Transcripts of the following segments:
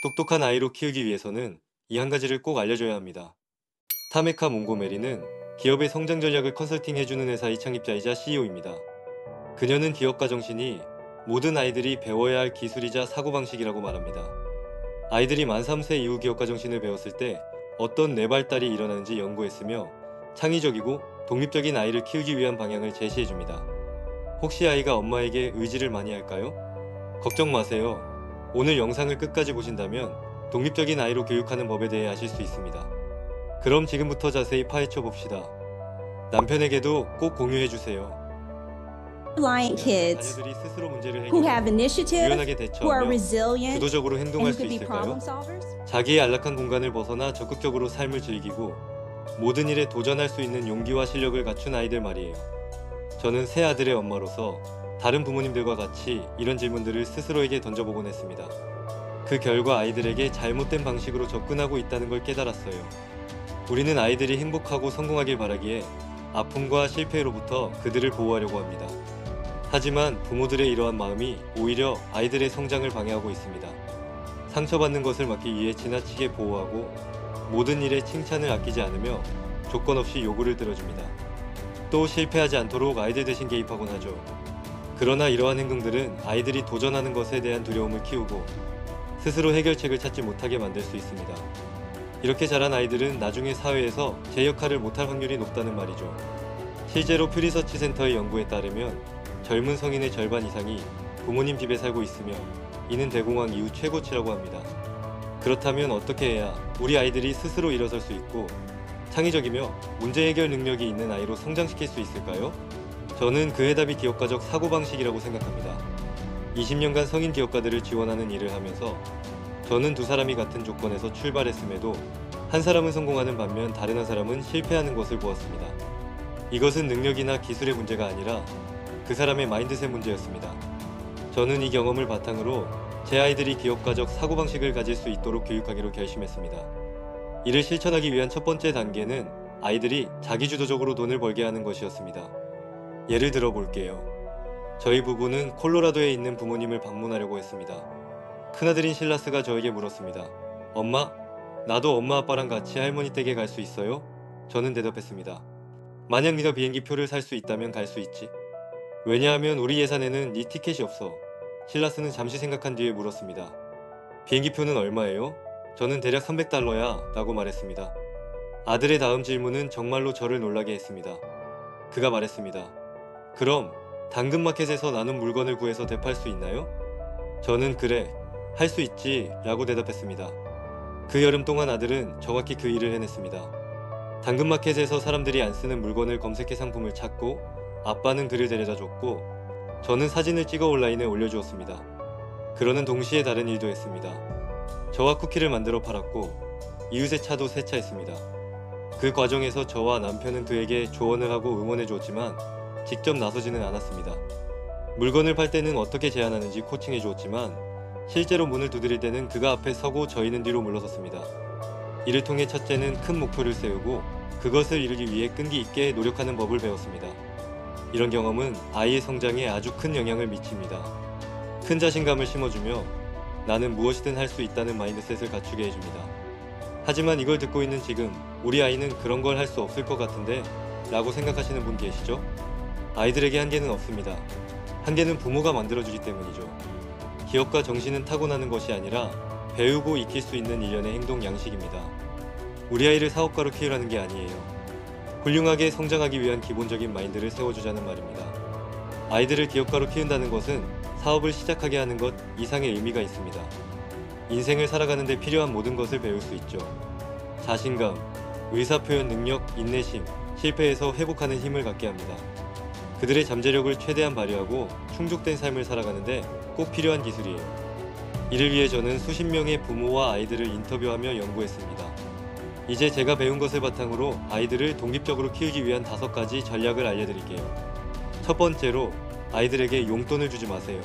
똑똑한 아이로 키우기 위해서는 이 한 가지를 꼭 알려줘야 합니다. 타메카 몽고메리는 기업의 성장 전략을 컨설팅해주는 회사의 창립자이자 CEO입니다. 그녀는 기업가 정신이 모든 아이들이 배워야 할 기술이자 사고방식이라고 말합니다. 아이들이 만 3세 이후 기업가 정신을 배웠을 때 어떤 뇌발달이 일어나는지 연구했으며 창의적이고 독립적인 아이를 키우기 위한 방향을 제시해줍니다. 혹시 아이가 엄마에게 의지를 많이 할까요? 걱정 마세요. 오늘 영상을 끝까지 보신다면 독립적인 아이로 교육하는 법에 대해 아실 수 있습니다. 그럼 지금부터 자세히 파헤쳐 봅시다. 남편에게도 꼭 공유해주세요. Reliant kids 자녀들이 스스로 문제를 who have 해결하고 initiative, 유연하게 who are 대처하며 resilient, 주도적으로 and 행동할 who 수 could be 있을까요? problem solvers. 자기의 안락한 공간을 벗어나 적극적으로 삶을 즐기고 모든 일에 도전할 수 있는 용기와 실력을 갖춘 아이들 말이에요. 저는 세 아들의 엄마로서 다른 부모님들과 같이 이런 질문들을 스스로에게 던져보곤 했습니다. 그 결과 아이들에게 잘못된 방식으로 접근하고 있다는 걸 깨달았어요. 우리는 아이들이 행복하고 성공하길 바라기에 아픔과 실패로부터 그들을 보호하려고 합니다. 하지만 부모들의 이러한 마음이 오히려 아이들의 성장을 방해하고 있습니다. 상처받는 것을 막기 위해 지나치게 보호하고 모든 일에 칭찬을 아끼지 않으며 조건 없이 요구를 들어줍니다. 또 실패하지 않도록 아이들 대신 개입하곤 하죠. 그러나 이러한 행동들은 아이들이 도전하는 것에 대한 두려움을 키우고 스스로 해결책을 찾지 못하게 만들 수 있습니다. 이렇게 자란 아이들은 나중에 사회에서 제 역할을 못할 확률이 높다는 말이죠. 실제로 퓨리서치 센터의 연구에 따르면 젊은 성인의 절반 이상이 부모님 집에 살고 있으며 이는 대공황 이후 최고치라고 합니다. 그렇다면 어떻게 해야 우리 아이들이 스스로 일어설 수 있고 창의적이며 문제 해결 능력이 있는 아이로 성장시킬 수 있을까요? 저는 그 해답이 기업가적 사고방식이라고 생각합니다. 20년간 성인 기업가들을 지원하는 일을 하면서 저는 두 사람이 같은 조건에서 출발했음에도 한 사람은 성공하는 반면 다른 한 사람은 실패하는 것을 보았습니다. 이것은 능력이나 기술의 문제가 아니라 그 사람의 마인드셋 문제였습니다. 저는 이 경험을 바탕으로 제 아이들이 기업가적 사고방식을 가질 수 있도록 교육하기로 결심했습니다. 이를 실천하기 위한 첫 번째 단계는 아이들이 자기주도적으로 돈을 벌게 하는 것이었습니다. 예를 들어 볼게요. 저희 부부는 콜로라도에 있는 부모님을 방문하려고 했습니다. 큰아들인 실라스가 저에게 물었습니다. 엄마, 나도 엄마 아빠랑 같이 할머니 댁에 갈 수 있어요? 저는 대답했습니다. 만약 네가 비행기 표를 살 수 있다면 갈 수 있지. 왜냐하면 우리 예산에는 네 티켓이 없어. 실라스는 잠시 생각한 뒤에 물었습니다. 비행기 표는 얼마예요? 저는 대략 300달러야 라고 말했습니다. 아들의 다음 질문은 정말로 저를 놀라게 했습니다. 그가 말했습니다. 그럼 당근마켓에서 나눈 물건을 구해서 되팔 수 있나요? 저는 그래, 할 수 있지 라고 대답했습니다. 그 여름 동안 아들은 정확히 그 일을 해냈습니다. 당근마켓에서 사람들이 안 쓰는 물건을 검색해 상품을 찾고 아빠는 그를 데려다 줬고 저는 사진을 찍어 온라인에 올려주었습니다. 그러는 동시에 다른 일도 했습니다. 저와 쿠키를 만들어 팔았고 이웃의 차도 세차했습니다. 그 과정에서 저와 남편은 그에게 조언을 하고 응원해 주었지만 직접 나서지는 않았습니다. 물건을 팔 때는 어떻게 제안하는지 코칭해 주었지만 실제로 문을 두드릴 때는 그가 앞에 서고 저희는 뒤로 물러섰습니다. 이를 통해 첫째는 큰 목표를 세우고 그것을 이루기 위해 끈기 있게 노력하는 법을 배웠습니다. 이런 경험은 아이의 성장에 아주 큰 영향을 미칩니다. 큰 자신감을 심어주며 나는 무엇이든 할 수 있다는 마인드셋을 갖추게 해줍니다. 하지만 이걸 듣고 있는 지금 우리 아이는 그런 걸 할 수 없을 것 같은데 라고 생각하시는 분 계시죠? 아이들에게 한계는 없습니다. 한계는 부모가 만들어주기 때문이죠. 기업가 정신은 타고나는 것이 아니라 배우고 익힐 수 있는 일련의 행동 양식입니다. 우리 아이를 사업가로 키우라는 게 아니에요. 훌륭하게 성장하기 위한 기본적인 마인드를 세워주자는 말입니다. 아이들을 기업가로 키운다는 것은 사업을 시작하게 하는 것 이상의 의미가 있습니다. 인생을 살아가는 데 필요한 모든 것을 배울 수 있죠. 자신감, 의사표현 능력, 인내심, 실패에서 회복하는 힘을 갖게 합니다. 그들의 잠재력을 최대한 발휘하고 충족된 삶을 살아가는데 꼭 필요한 기술이에요. 이를 위해 저는 수십 명의 부모와 아이들을 인터뷰하며 연구했습니다. 이제 제가 배운 것을 바탕으로 아이들을 독립적으로 키우기 위한 5가지 전략을 알려드릴게요. 첫 번째로 아이들에게 용돈을 주지 마세요.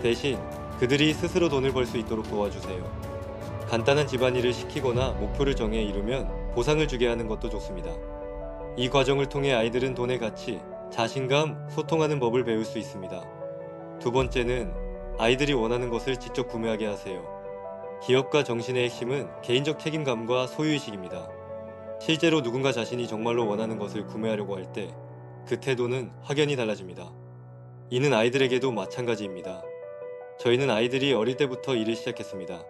대신 그들이 스스로 돈을 벌 수 있도록 도와주세요. 간단한 집안일을 시키거나 목표를 정해 이루면 보상을 주게 하는 것도 좋습니다. 이 과정을 통해 아이들은 돈의 가치, 자신감, 소통하는 법을 배울 수 있습니다. 두 번째는 아이들이 원하는 것을 직접 구매하게 하세요. 기업가 정신의 핵심은 개인적 책임감과 소유의식입니다. 실제로 누군가 자신이 정말로 원하는 것을 구매하려고 할 때 그 태도는 확연히 달라집니다. 이는 아이들에게도 마찬가지입니다. 저희는 아이들이 어릴 때부터 일을 시작했습니다.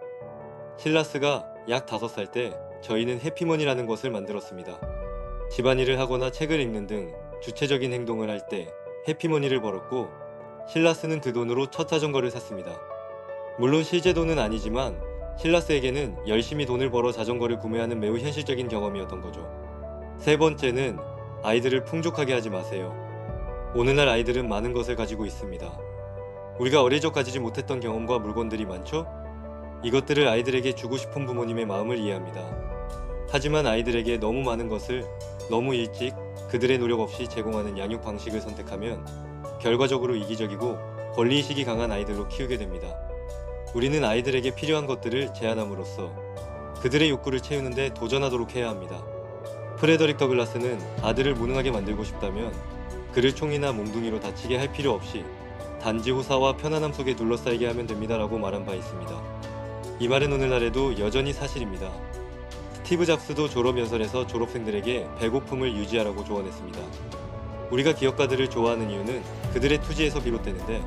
실라스가 약 5살 때 저희는 해피머니라는 것을 만들었습니다. 집안일을 하거나 책을 읽는 등 주체적인 행동을 할 때 해피머니를 벌었고, 실라스는 그 돈으로 첫 자전거를 샀습니다. 물론 실제 돈은 아니지만 실라스에게는 열심히 돈을 벌어 자전거를 구매하는 매우 현실적인 경험이었던 거죠. 세 번째는 아이들을 풍족하게 하지 마세요. 오늘날 아이들은 많은 것을 가지고 있습니다. 우리가 어릴 적 가지지 못했던 경험과 물건들이 많죠? 이것들을 아이들에게 주고 싶은 부모님의 마음을 이해합니다. 하지만 아이들에게 너무 많은 것을 너무 일찍 그들의 노력 없이 제공하는 양육 방식을 선택하면 결과적으로 이기적이고 권리의식이 강한 아이들로 키우게 됩니다. 우리는 아이들에게 필요한 것들을 제한함으로써 그들의 욕구를 채우는데 도전하도록 해야 합니다. 프레더릭 더글라스는 아들을 무능하게 만들고 싶다면 그를 총이나 몽둥이로 다치게 할 필요 없이 단지 호사와 편안함 속에 둘러싸이게 하면 됩니다라고 말한 바 있습니다. 이 말은 오늘날에도 여전히 사실입니다. 스티브 잡스도 졸업 연설에서 졸업생들에게 배고픔을 유지하라고 조언했습니다. 우리가 기업가들을 좋아하는 이유는 그들의 투지에서 비롯되는데,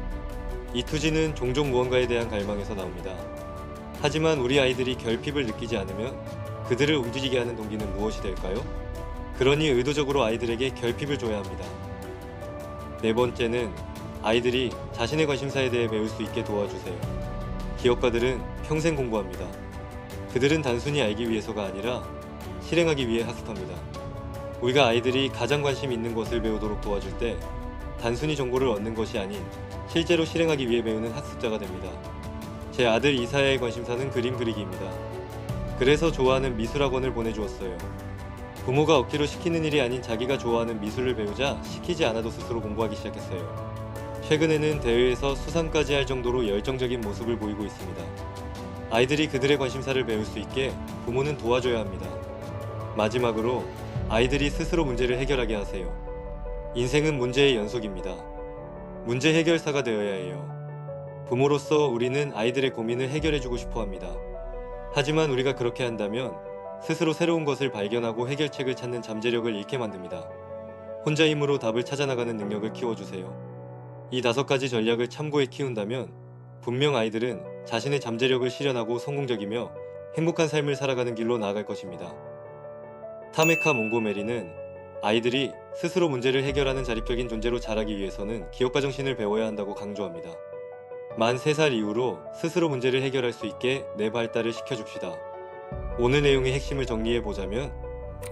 이 투지는 종종 무언가에 대한 갈망에서 나옵니다. 하지만 우리 아이들이 결핍을 느끼지 않으면 그들을 움직이게 하는 동기는 무엇이 될까요? 그러니 의도적으로 아이들에게 결핍을 줘야 합니다. 네 번째는 아이들이 자신의 관심사에 대해 배울 수 있게 도와주세요. 기업가들은 평생 공부합니다. 그들은 단순히 알기 위해서가 아니라 실행하기 위해 학습합니다. 우리가 아이들이 가장 관심 있는 것을 배우도록 도와줄 때 단순히 정보를 얻는 것이 아닌 실제로 실행하기 위해 배우는 학습자가 됩니다. 제 아들 이사야의 관심사는 그림 그리기입니다. 그래서 좋아하는 미술학원을 보내주었어요. 부모가 억지로 시키는 일이 아닌 자기가 좋아하는 미술을 배우자 시키지 않아도 스스로 공부하기 시작했어요. 최근에는 대회에서 수상까지 할 정도로 열정적인 모습을 보이고 있습니다. 아이들이 그들의 관심사를 배울 수 있게 부모는 도와줘야 합니다. 마지막으로 아이들이 스스로 문제를 해결하게 하세요. 인생은 문제의 연속입니다. 문제 해결사가 되어야 해요. 부모로서 우리는 아이들의 고민을 해결해주고 싶어 합니다. 하지만 우리가 그렇게 한다면 스스로 새로운 것을 발견하고 해결책을 찾는 잠재력을 잃게 만듭니다. 혼자 힘으로 답을 찾아나가는 능력을 키워주세요. 이 5가지 전략을 참고해 키운다면 분명 아이들은 자신의 잠재력을 실현하고 성공적이며 행복한 삶을 살아가는 길로 나아갈 것입니다. 타메카 몽고메리는 아이들이 스스로 문제를 해결하는 자립적인 존재로 자라기 위해서는 기업가 정신을 배워야 한다고 강조합니다. 만 3살 이후로 스스로 문제를 해결할 수 있게 내 발달을 시켜줍시다. 오늘 내용의 핵심을 정리해보자면,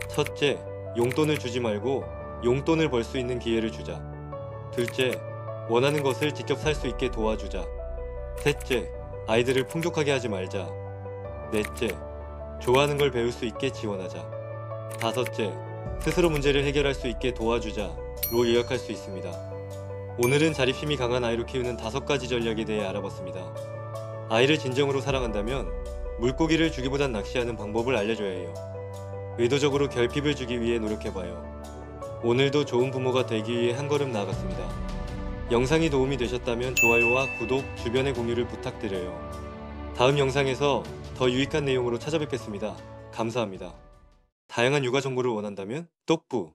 첫째, 용돈을 주지 말고 용돈을 벌 수 있는 기회를 주자. 둘째, 원하는 것을 직접 살 수 있게 도와주자. 셋째, 아이들을 풍족하게 하지 말자. 넷째, 좋아하는 걸 배울 수 있게 지원하자. 다섯째, 스스로 문제를 해결할 수 있게 도와주자로 요약할 수 있습니다. 오늘은 자립심이 강한 아이로 키우는 5가지 전략에 대해 알아봤습니다. 아이를 진정으로 사랑한다면 물고기를 주기보단 낚시하는 방법을 알려줘야 해요. 의도적으로 결핍을 주기 위해 노력해봐요. 오늘도 좋은 부모가 되기 위해 한 걸음 나아갔습니다. 영상이 도움이 되셨다면 좋아요와 구독, 주변의 공유를 부탁드려요. 다음 영상에서 더 유익한 내용으로 찾아뵙겠습니다. 감사합니다. 다양한 육아 정보를 원한다면 똑부